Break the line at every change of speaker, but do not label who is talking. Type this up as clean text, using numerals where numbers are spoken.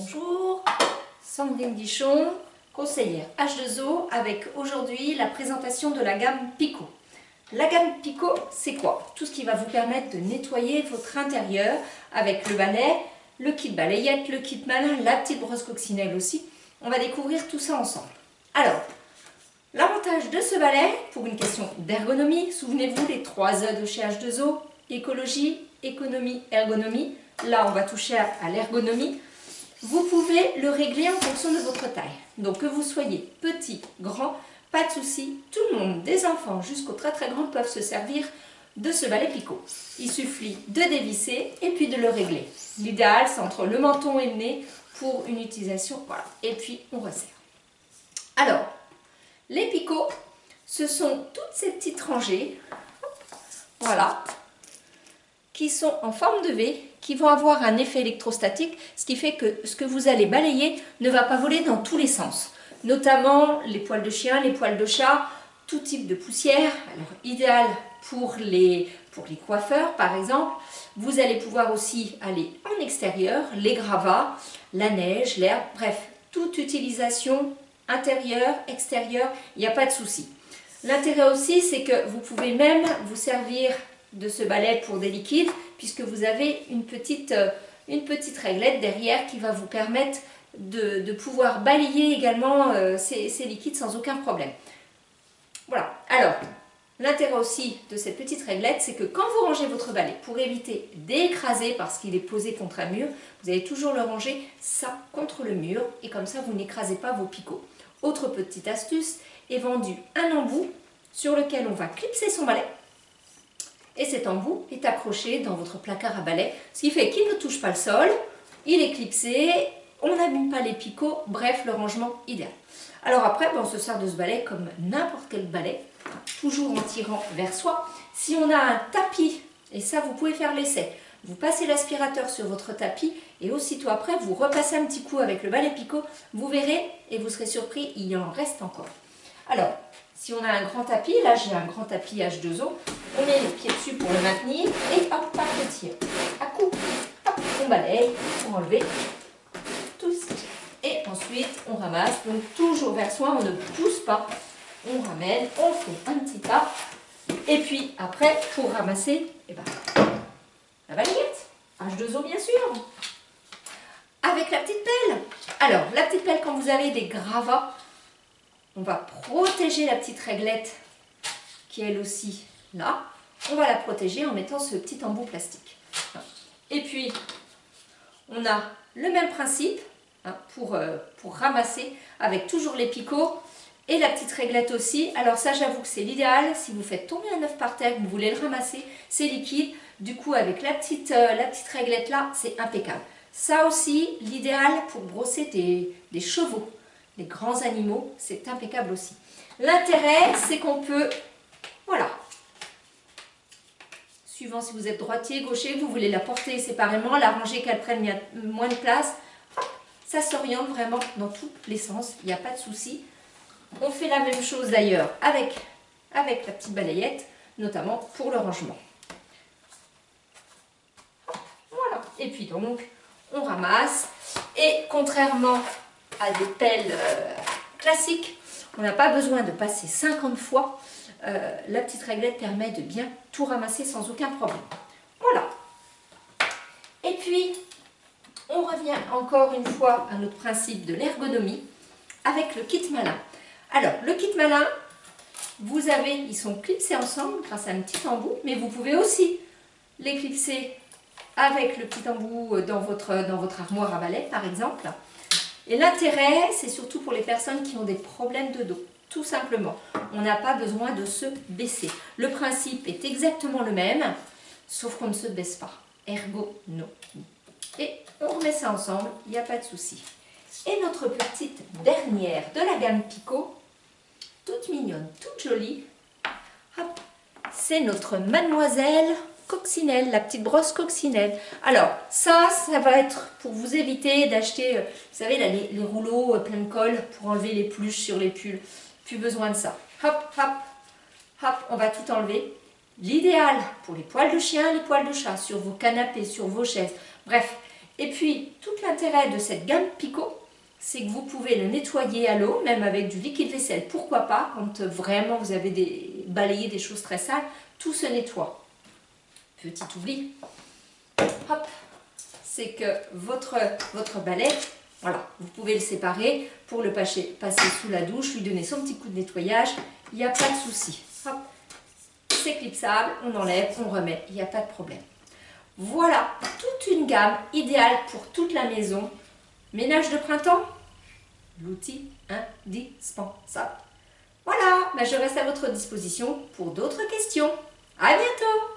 Bonjour, Sandrine Guichon, conseillère H2O, avec aujourd'hui la présentation de la gamme Pico. La gamme Pico, c'est quoi? Tout ce qui va vous permettre de nettoyer votre intérieur avec le balai, le kit balayette, le kit malin, la petite brosse coccinelle aussi. On va découvrir tout ça ensemble. Alors, l'avantage de ce balai, pour une question d'ergonomie, souvenez-vous les 3 E de chez H2O, écologie, économie, ergonomie. Là, on va toucher à l'ergonomie. Vous pouvez le régler en fonction de votre taille. Donc que vous soyez petit, grand, pas de souci. Tout le monde, des enfants jusqu'aux très très grands, peuvent se servir de ce balai Pico. Il suffit de dévisser et puis de le régler. L'idéal, c'est entre le menton et le nez pour une utilisation. Voilà. Et puis on resserre. Alors, les picots, ce sont toutes ces petites rangées, voilà, qui sont en forme de V, qui vont avoir un effet électrostatique, ce qui fait que ce que vous allez balayer ne va pas voler dans tous les sens. Notamment les poils de chien, les poils de chat, tout type de poussière. Alors, idéal pour les coiffeurs, par exemple. Vous allez pouvoir aussi aller en extérieur, les gravats, la neige, l'herbe, bref, toute utilisation intérieure, extérieure, il n'y a pas de souci. L'intérêt aussi, c'est que vous pouvez même vous servir de ce balai pour des liquides, puisque vous avez une petite réglette derrière qui va vous permettre de pouvoir balayer également ces liquides sans aucun problème. Voilà. Alors, l'intérêt aussi de cette petite réglette, c'est que quand vous rangez votre balai, pour éviter d'écraser parce qu'il est posé contre un mur, vous allez toujours le ranger ça contre le mur, et comme ça vous n'écrasez pas vos picots. Autre petite astuce, est vendu un embout sur lequel on va clipser son balai. Et cet embout est accroché dans votre placard à balai, ce qui fait qu'il ne touche pas le sol, il est clipsé, on n'abîme pas les picots, bref, le rangement idéal. Alors après, on se sert de ce balai comme n'importe quel balai, toujours en tirant vers soi. Si on a un tapis, et ça vous pouvez faire l'essai, vous passez l'aspirateur sur votre tapis et aussitôt après, vous repassez un petit coup avec le balai Pico, vous verrez et vous serez surpris, il y en reste encore. Alors, si on a un grand tapis, là j'ai un grand tapis H2O, on met les pieds dessus pour le maintenir et hop, par petit à coup, hop, on balaye pour enlever tout ce qui est. Et ensuite, on ramasse, donc toujours vers soi, on ne pousse pas, on ramène, on fait un petit pas. Et puis après, pour ramasser, eh ben, la balayette, H2O bien sûr, avec la petite pelle. Alors, la petite pelle, quand vous avez des gravats, on va protéger la petite réglette qui est elle aussi là. On va la protéger en mettant ce petit embout plastique. Et puis, on a le même principe pour ramasser avec toujours les picots et la petite réglette aussi. Alors ça, j'avoue que c'est l'idéal. Si vous faites tomber un œuf par terre, que vous voulez le ramasser, c'est liquide. Du coup, avec la petite réglette là, c'est impeccable. Ça aussi, l'idéal pour brosser des chevaux. Les grands animaux, c'est impeccable aussi. L'intérêt, c'est qu'on peut, voilà, suivant si vous êtes droitier, gaucher, vous voulez la porter séparément, la ranger qu'elle prenne moins de place, hop, ça s'oriente vraiment dans tous les sens, il n'y a pas de souci. On fait la même chose d'ailleurs avec la petite balayette, notamment pour le rangement. Voilà, et puis donc, on ramasse, et contrairement à des pelles classiques, on n'a pas besoin de passer 50 fois. La petite réglette permet de bien tout ramasser sans aucun problème. Voilà. Et puis, on revient encore une fois à notre principe de l'ergonomie avec le kit malin. Alors, le kit malin, vous avez, ils sont clipsés ensemble grâce à un petit embout, mais vous pouvez aussi les clipser avec le petit embout dans votre armoire à balai, par exemple. Et l'intérêt, c'est surtout pour les personnes qui ont des problèmes de dos. Tout simplement, on n'a pas besoin de se baisser. Le principe est exactement le même, sauf qu'on ne se baisse pas. Ergonomie. Et on remet ça ensemble, il n'y a pas de souci. Et notre petite dernière de la gamme Pico, toute mignonne, toute jolie, c'est notre Mademoiselle coccinelle, la petite brosse coccinelle. Alors, ça va être pour vous éviter d'acheter, vous savez, là, les rouleaux plein de colle pour enlever les peluches sur les pulls. Plus besoin de ça. Hop, hop, hop, on va tout enlever. L'idéal pour les poils de chien, les poils de chat, sur vos canapés, sur vos chaises. Bref, Et puis, tout l'intérêt de cette gamme Pico, c'est que vous pouvez le nettoyer à l'eau, même avec du liquide vaisselle. Pourquoi pas, quand vraiment vous avez balayé des choses très sales, tout se nettoie. Petit oubli, hop, c'est que votre balai, voilà, vous pouvez le séparer pour le passer sous la douche, lui donner son petit coup de nettoyage, il n'y a pas de souci. Hop, c'est clipsable, on enlève, on remet, il n'y a pas de problème. Voilà, toute une gamme idéale pour toute la maison. Ménage de printemps, l'outil indispensable. Voilà, je reste à votre disposition pour d'autres questions. À bientôt!